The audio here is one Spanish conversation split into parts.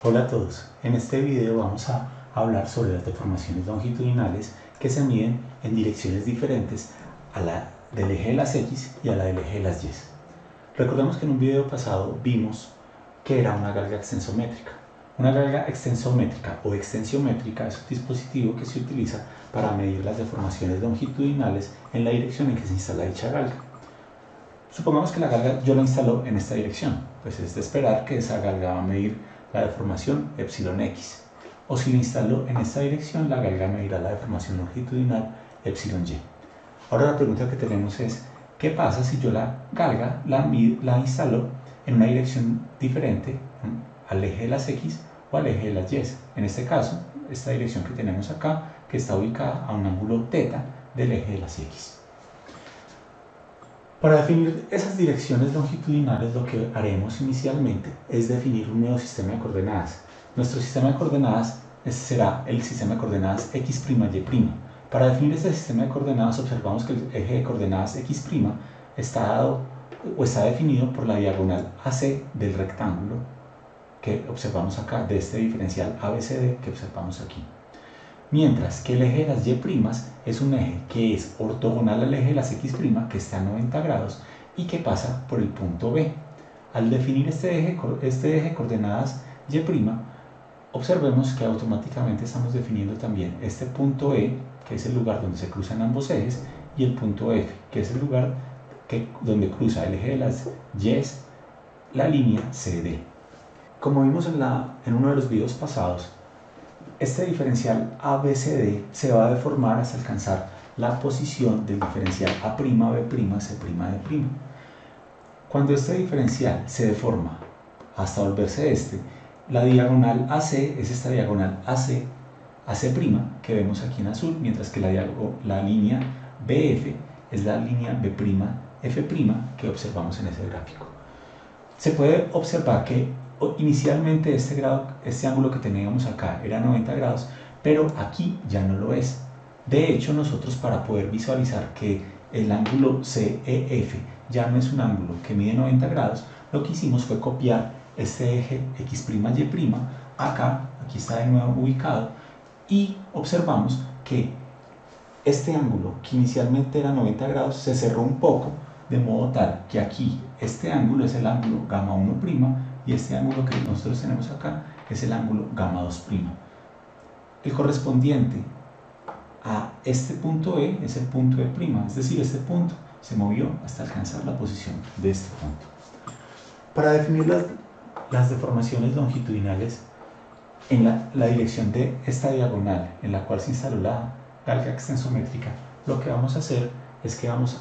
Hola a todos, en este video vamos a hablar sobre las deformaciones longitudinales que se miden en direcciones diferentes a la del eje de las X y a la del eje de las Y. Recordemos que en un video pasado vimos que era una galga extensométrica. Una galga extensométrica o extensiométrica es un dispositivo que se utiliza para medir las deformaciones longitudinales en la dirección en que se instala dicha galga. Supongamos que la galga yo la instalo en esta dirección, pues es de esperar que esa galga va a medir la deformación εx. O si la instalo en esta dirección, la galga medirá la deformación longitudinal εy. Ahora la pregunta que tenemos es, ¿qué pasa si yo la galga la instalo en una dirección diferente al eje de las X o al eje de las Y? En este caso, esta dirección que tenemos acá, que está ubicada a un ángulo θ del eje de las X. Para definir esas direcciones longitudinales, lo que haremos inicialmente es definir un nuevo sistema de coordenadas. Nuestro sistema de coordenadas será el sistema de coordenadas x', y'. Para definir este sistema de coordenadas, observamos que el eje de coordenadas x' está definido por la diagonal AC del rectángulo que observamos acá, de este diferencial ABCD que observamos aquí. Mientras que el eje de las y' es un eje que es ortogonal al eje de las x', que está a 90 grados y que pasa por el punto B. Al definir este eje de coordenadas y', observemos que automáticamente estamos definiendo también este punto E, que es el lugar donde se cruzan ambos ejes, y el punto F, que es el lugar donde cruza el eje de las y, la línea CD. Como vimos en uno de los videos pasados, este diferencial ABCD se va a deformar hasta alcanzar la posición del diferencial A'B', C'D'. Cuando este diferencial se deforma hasta volverse la diagonal AC es esta diagonal AC que vemos aquí en azul, mientras que la línea BF es la línea B'F' que observamos en ese gráfico. Se puede observar que inicialmente este ángulo que teníamos acá era 90 grados, pero aquí ya no lo es. De hecho, nosotros para poder visualizar que el ángulo CEF ya no es un ángulo que mide 90 grados, lo que hicimos fue copiar este eje x', y' acá, aquí está de nuevo ubicado, y observamos que este ángulo que inicialmente era 90 grados se cerró un poco, de modo tal que aquí este ángulo es el ángulo Γ1' y este ángulo que nosotros tenemos acá es el ángulo Γ2'. El correspondiente a este punto E es el punto E', es decir, este punto se movió hasta alcanzar la posición de este punto. Para definir las deformaciones longitudinales en la dirección de esta diagonal en la cual se instaló la galga extensométrica, lo que vamos a hacer es que vamos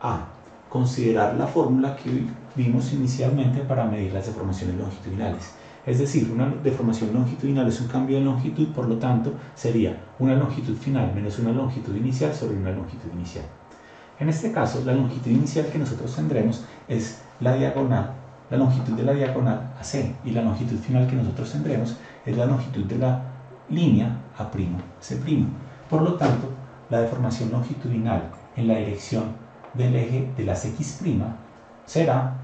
a considerar la fórmula que vimos inicialmente para medir las deformaciones longitudinales. Es decir, una deformación longitudinal es un cambio de longitud, por lo tanto sería una longitud final menos una longitud inicial sobre una longitud inicial. En este caso, la longitud inicial que nosotros tendremos es la longitud de la diagonal AC, y la longitud final que nosotros tendremos es la longitud de la línea A'C'. Por lo tanto, la deformación longitudinal en la dirección del eje de las X' será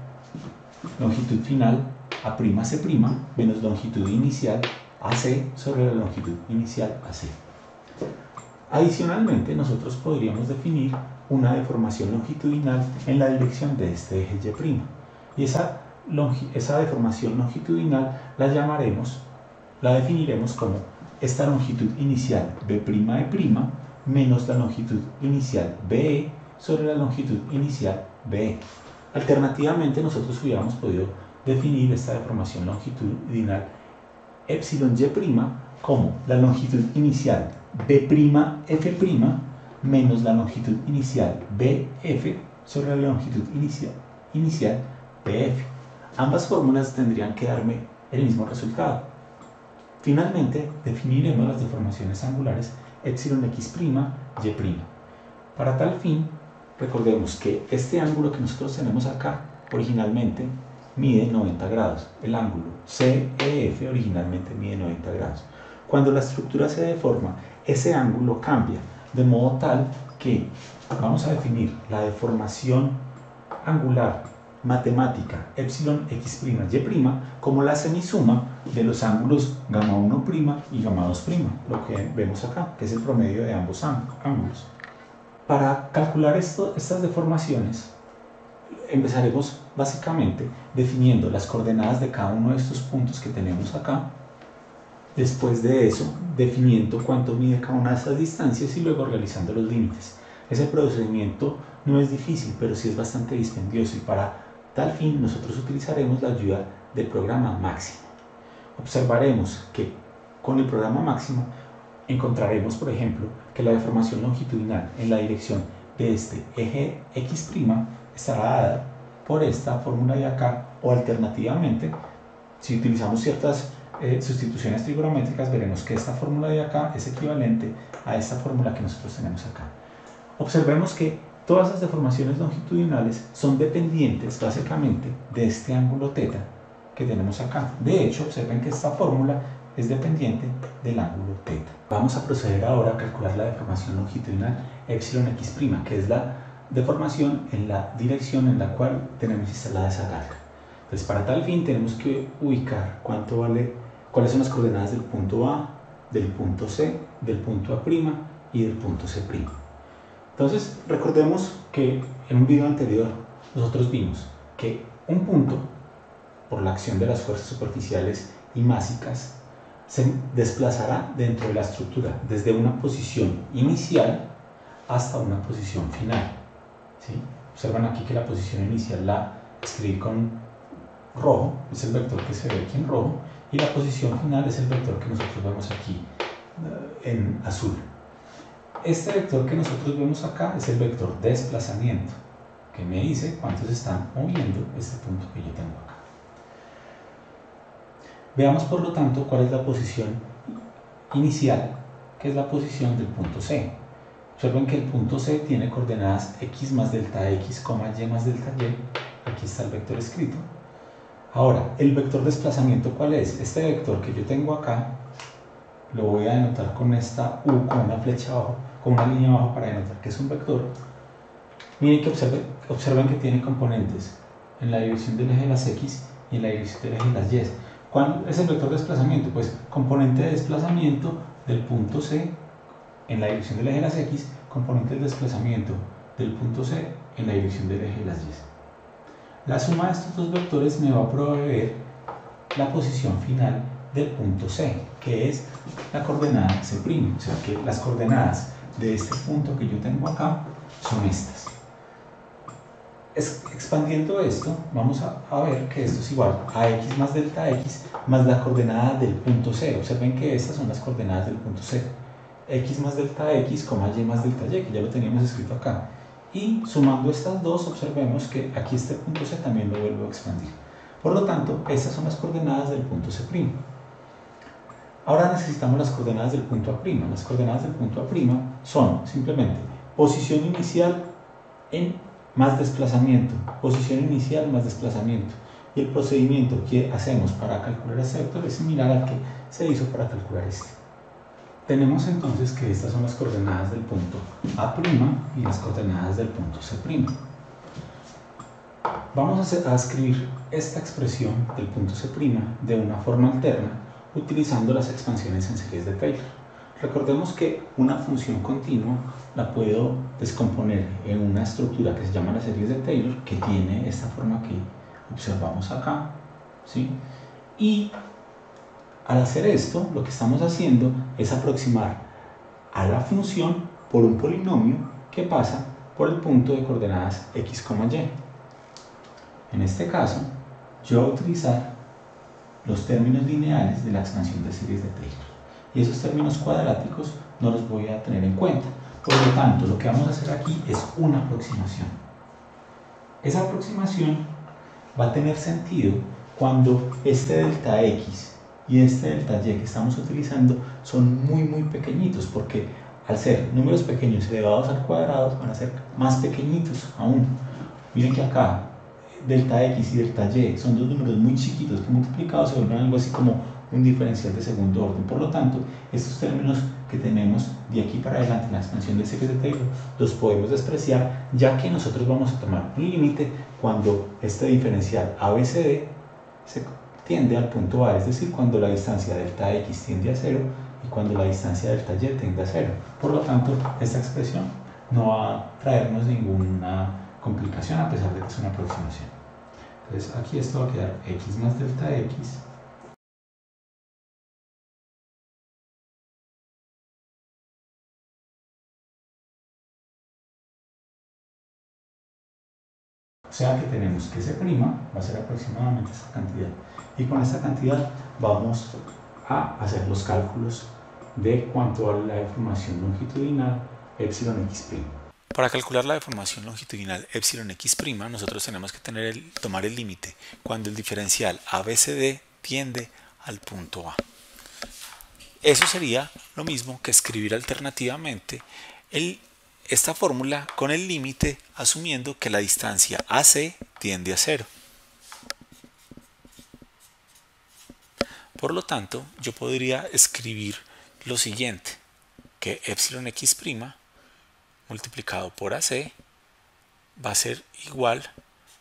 longitud final A'C' menos longitud inicial AC sobre la longitud inicial AC. Adicionalmente, nosotros podríamos definir una deformación longitudinal en la dirección de este eje Y', y esa deformación longitudinal la definiremos como esta longitud inicial B'E' menos la longitud inicial BE sobre la longitud inicial BE. Alternativamente, nosotros hubiéramos podido definir esta deformación longitudinal εy' como la longitud inicial B'F' menos la longitud inicial BF sobre la longitud inicial BF. Ambas fórmulas tendrían que darme el mismo resultado. Finalmente, definiremos las deformaciones angulares εx', y'. Para tal fin, recordemos que este ángulo que nosotros tenemos acá originalmente mide 90 grados. El ángulo CEF originalmente mide 90 grados. Cuando la estructura se deforma, ese ángulo cambia, de modo tal que vamos a definir la deformación angular matemática epsilon x' y' como la semisuma de los ángulos gamma 1' y gamma 2', lo que vemos acá, que es el promedio de ambos ángulos. Para calcular estas deformaciones, empezaremos básicamente definiendo las coordenadas de cada uno de estos puntos que tenemos acá. Después de eso, definiendo cuánto mide cada una de estas distancias y luego realizando los límites. Ese procedimiento no es difícil, pero sí es bastante dispendioso, y para tal fin nosotros utilizaremos la ayuda del programa Máximo. Observaremos que con el programa Máximo encontraremos, por ejemplo, que la deformación longitudinal en la dirección de este eje x' estará dada por esta fórmula de acá, o alternativamente, si utilizamos ciertas sustituciones trigonométricas, veremos que esta fórmula de acá es equivalente a esta fórmula que nosotros tenemos acá. Observemos que todas las deformaciones longitudinales son dependientes básicamente de este ángulo θ que tenemos acá. De hecho, observen que esta fórmula es dependiente del ángulo θ. Vamos a proceder ahora a calcular la deformación longitudinal epsilon x', que es la deformación en la dirección en la cual tenemos instalada esa carga. Entonces, para tal fin tenemos que ubicar cuáles son las coordenadas del punto A, del punto C, del punto A' y del punto C'. Entonces, recordemos que en un video anterior nosotros vimos que un punto, por la acción de las fuerzas superficiales y másicas, se desplazará dentro de la estructura desde una posición inicial hasta una posición final. ¿Sí? Observan aquí que la posición inicial la escribí con rojo, es el vector que se ve aquí en rojo, y la posición final es el vector que nosotros vemos aquí en azul. Este vector que nosotros vemos acá es el vector desplazamiento, que me dice cuántos están moviendo este punto que yo tengo acá. Veamos por lo tanto cuál es la posición inicial, que es la posición del punto C. Observen que el punto C tiene coordenadas x más delta x, y más delta y. Aquí está el vector escrito. Ahora, el vector desplazamiento, ¿cuál es? Este vector que yo tengo acá, lo voy a denotar con esta U, con una flecha abajo, con una línea abajo para denotar que es un vector. Miren que observen que tiene componentes en la dirección del eje de las X y en la dirección del eje de las Y. ¿Cuál es el vector de desplazamiento? Pues componente de desplazamiento del punto C en la dirección del eje de las X, componente de desplazamiento del punto C en la dirección del eje de las Y. La suma de estos dos vectores me va a proveer la posición final del punto C, que es la coordenada C'. O sea que las coordenadas de este punto que yo tengo acá son estas. Expandiendo esto, vamos a ver que esto es igual a x más delta x más la coordenada del punto C. Observen que estas son las coordenadas del punto C. X más delta x, y más delta y, que ya lo teníamos escrito acá. Y sumando estas dos, observemos que aquí este punto C también lo vuelvo a expandir. Por lo tanto, estas son las coordenadas del punto C'. Ahora necesitamos las coordenadas del punto A'. Las coordenadas del punto A' son simplemente posición inicial más desplazamiento, posición inicial más desplazamiento. Y el procedimiento que hacemos para calcular este vector es similar al que se hizo para calcular este. Tenemos entonces que estas son las coordenadas del punto A' y las coordenadas del punto C'. Vamos a escribir esta expresión del punto C' de una forma alterna utilizando las expansiones en series de Taylor. Recordemos que una función continua la puedo descomponer en una estructura que se llama las series de Taylor, que tiene esta forma que observamos acá, ¿sí? Y al hacer esto, lo que estamos haciendo es aproximar a la función por un polinomio que pasa por el punto de coordenadas x, y. En este caso, yo voy a utilizar los términos lineales de la expansión de series de Taylor. Y esos términos cuadráticos no los voy a tener en cuenta. Por lo tanto, lo que vamos a hacer aquí es una aproximación. Esa aproximación va a tener sentido cuando este delta x y este delta y que estamos utilizando son muy pequeñitos, porque al ser números pequeños elevados al cuadrado van a ser más pequeñitos aún. Miren que acá delta x y delta y son dos números muy chiquitos que multiplicados se vuelven algo así como un diferencial de segundo orden. Por lo tanto, estos términos que tenemos de aquí para adelante en la expansión de secos de Taylor los podemos despreciar, ya que nosotros vamos a tomar un límite cuando este diferencial ABCD se tiende al punto A, es decir, cuando la distancia delta X tiende a 0 y cuando la distancia delta Y tiende a 0. Por lo tanto, esta expresión no va a traernos ninguna complicación a pesar de que es una aproximación. Entonces aquí esto va a quedar X más delta X o sea que tenemos que C' va a ser aproximadamente esta cantidad y con esta cantidad vamos a hacer los cálculos de cuánto vale la deformación longitudinal epsilon x'. Para calcular la deformación longitudinal epsilon x', nosotros tenemos que tomar el límite cuando el diferencial ABCD tiende al punto A. Eso sería lo mismo que escribir alternativamente esta fórmula con el límite asumiendo que la distancia AC tiende a 0. Por lo tanto, yo podría escribir lo siguiente, que epsilon x' multiplicado por AC va a ser igual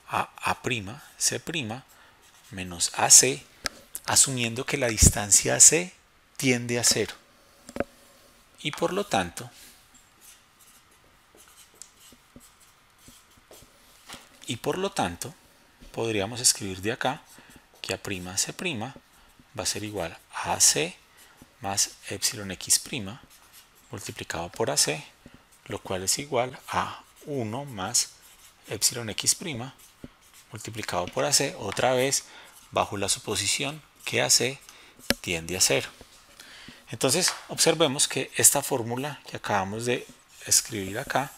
a A'C' menos AC, asumiendo que la distancia AC tiende a 0. Y por lo tanto, podríamos escribir de acá que A'C' va a ser igual a AC más epsilon x' multiplicado por AC, lo cual es igual a 1 más epsilon x' multiplicado por AC, otra vez bajo la suposición que AC tiende a 0. Entonces observemos que esta fórmula que acabamos de escribir acá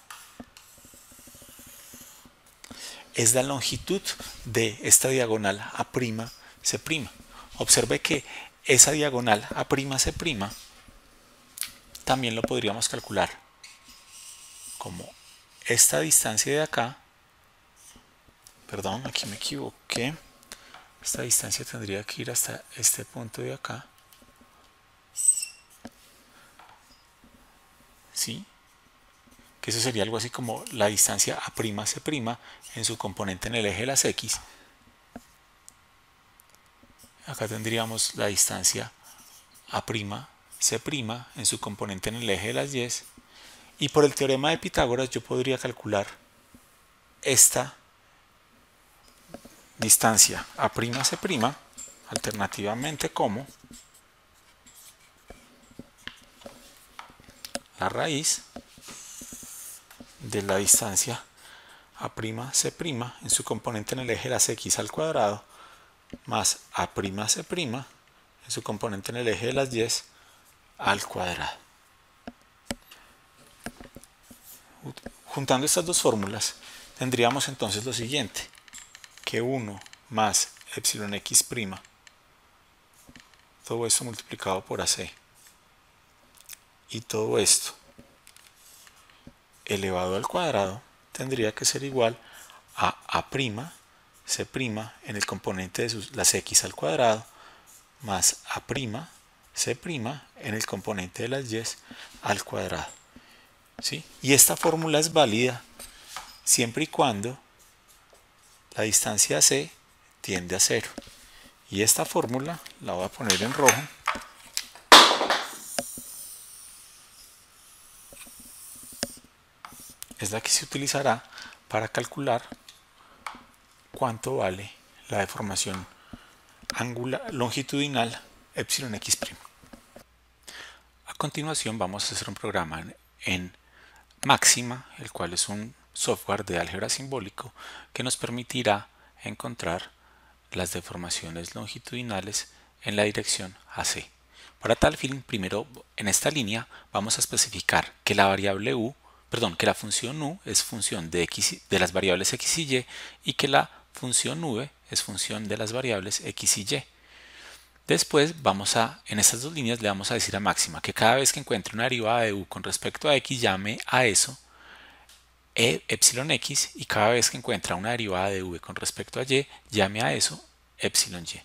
es la longitud de esta diagonal A'C'. Observe que esa diagonal A'C' también lo podríamos calcular como esta distancia de acá, perdón, aquí me equivoqué, esta distancia tendría que ir hasta este punto de acá, ¿sí? Que eso sería algo así como la distancia A'C' en su componente en el eje de las X. Acá tendríamos la distancia A'C' en su componente en el eje de las Y. Y por el teorema de Pitágoras yo podría calcular esta distancia A'C' alternativamente como la raíz de la distancia A'C' en su componente en el eje de las X al cuadrado más A'C' en su componente en el eje de las Y al cuadrado. Juntando estas dos fórmulas tendríamos entonces lo siguiente, que 1 más epsilon x', todo esto multiplicado por AC, y todo esto elevado al cuadrado tendría que ser igual a A'C' en el componente de las X al cuadrado más A'C' en el componente de las Y al cuadrado. ¿Sí? Y esta fórmula es válida siempre y cuando la distancia C tiende a 0. Y esta fórmula la voy a poner en rojo. Es la que se utilizará para calcular cuánto vale la deformación longitudinal epsilon x'. A continuación vamos a hacer un programa en Máxima, el cual es un software de álgebra simbólico que nos permitirá encontrar las deformaciones longitudinales en la dirección AC. Para tal fin, primero en esta línea vamos a especificar que la variable que la función u es función de las variables x y y que la función v es función de las variables x y y. Después en estas dos líneas le vamos a decir a Máxima que cada vez que encuentre una derivada de u con respecto a x llame a eso epsilon x, y cada vez que encuentra una derivada de v con respecto a y llame a eso epsilon y.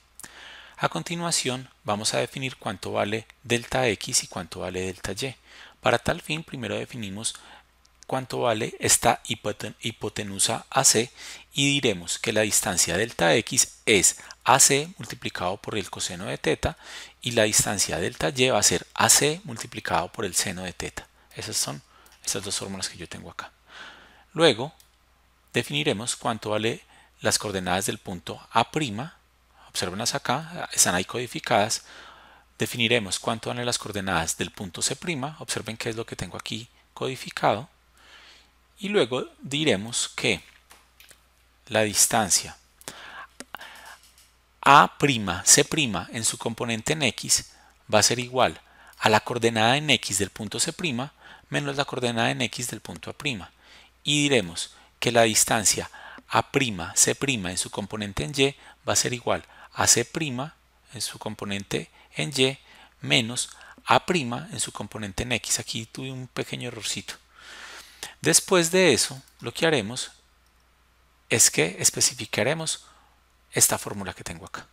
A continuación vamos a definir cuánto vale delta x y cuánto vale delta y. Para tal fin primero definimos cuánto vale esta hipotenusa AC y diremos que la distancia delta x es AC multiplicado por el coseno de teta y la distancia delta y va a ser AC multiplicado por el seno de teta. Esas son estas dos fórmulas que yo tengo acá. Luego definiremos cuánto vale las coordenadas del punto A'. Observenlas acá, están ahí codificadas. Definiremos cuánto valen las coordenadas del punto C'. Observen qué es lo que tengo aquí codificado. Y luego diremos que la distancia A'C' en su componente en x va a ser igual a la coordenada en x del punto C' menos la coordenada en x del punto A'. Y diremos que la distancia A'C' en su componente en y va a ser igual a C' en su componente en y menos A' en su componente en x. Aquí tuve un pequeño errorcito. Después de eso, lo que haremos es que especificaremos esta fórmula que tengo acá.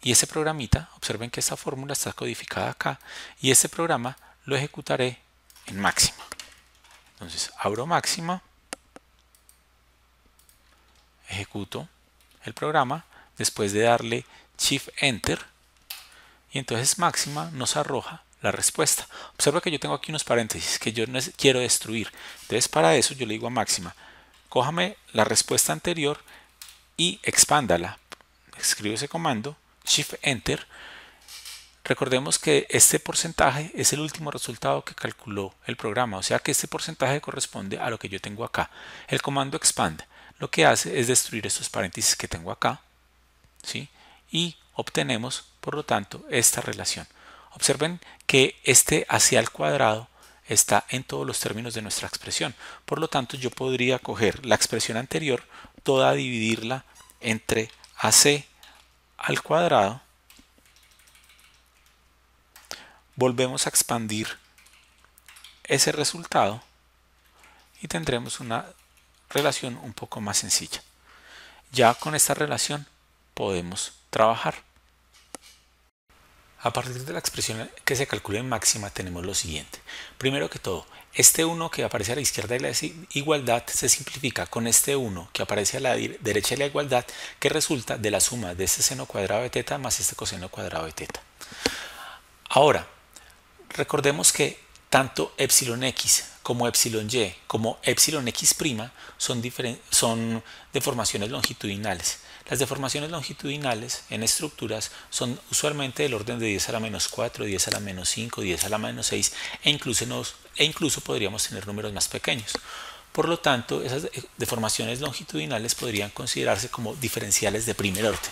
Y ese programita, observen que esta fórmula está codificada acá, y este programa lo ejecutaré en máxima. Entonces, abro máxima, ejecuto el programa, después de darle Shift Enter, y entonces máxima nos arroja la respuesta. Observa que yo tengo aquí unos paréntesis que yo no quiero destruir. Entonces para eso yo le digo a máxima, cójame la respuesta anterior y expándala. Escribo ese comando, Shift Enter. Recordemos que este porcentaje es el último resultado que calculó el programa, o sea que este porcentaje corresponde a lo que yo tengo acá. El comando expand lo que hace es destruir estos paréntesis que tengo acá, ¿sí? Y obtenemos, por lo tanto, esta relación. Observen que este hacia el cuadrado está en todos los términos de nuestra expresión. Por lo tanto, yo podría coger la expresión anterior, toda dividirla entre AC al cuadrado. Volvemos a expandir ese resultado y tendremos una relación un poco más sencilla. Ya con esta relación podemos trabajar. A partir de la expresión que se calcula en máxima tenemos lo siguiente. Primero que todo, este 1 que aparece a la izquierda de la igualdad se simplifica con este 1 que aparece a la derecha de la igualdad, que resulta de la suma de este seno cuadrado de teta más este coseno cuadrado de teta. Ahora, recordemos que tanto epsilon x como epsilon y como epsilon x' son deformaciones longitudinales. Las deformaciones longitudinales en estructuras son usualmente del orden de 10 a la menos 4, 10 a la menos 5, 10 a la menos 6 e incluso podríamos tener números más pequeños. Por lo tanto, esas deformaciones longitudinales podrían considerarse como diferenciales de primer orden.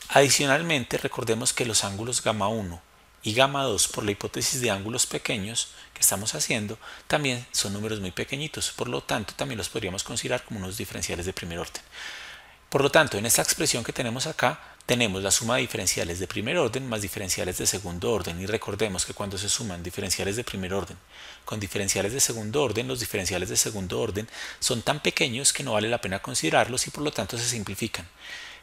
Adicionalmente, recordemos que los ángulos gamma 1 y gamma 2, por la hipótesis de ángulos pequeños que estamos haciendo, también son números muy pequeñitos. Por lo tanto, también los podríamos considerar como unos diferenciales de primer orden. Por lo tanto, en esta expresión que tenemos acá, tenemos la suma de diferenciales de primer orden más diferenciales de segundo orden. Y recordemos que cuando se suman diferenciales de primer orden con diferenciales de segundo orden, los diferenciales de segundo orden son tan pequeños que no vale la pena considerarlos y por lo tanto se simplifican.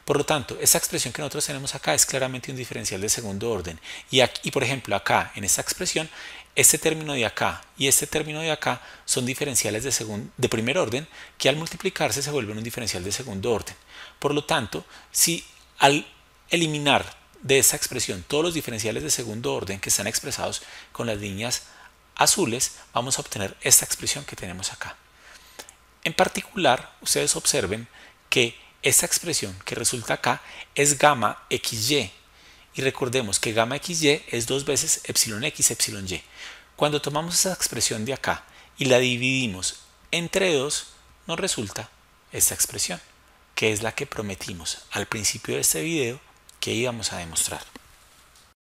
Por lo tanto, esta expresión que nosotros tenemos acá es claramente un diferencial de segundo orden. Y por ejemplo, acá, en esta expresión, este término de acá y este término de acá son diferenciales de primer orden que al multiplicarse se vuelven un diferencial de segundo orden. Por lo tanto, si al eliminar de esta expresión todos los diferenciales de segundo orden que están expresados con las líneas azules, vamos a obtener esta expresión que tenemos acá. En particular, ustedes observen que esta expresión que resulta acá es gamma xy. Y recordemos que gamma xy es 2 veces epsilon x epsilon y. Cuando tomamos esa expresión de acá y la dividimos entre 2, nos resulta esta expresión, que es la que prometimos al principio de este video que íbamos a demostrar.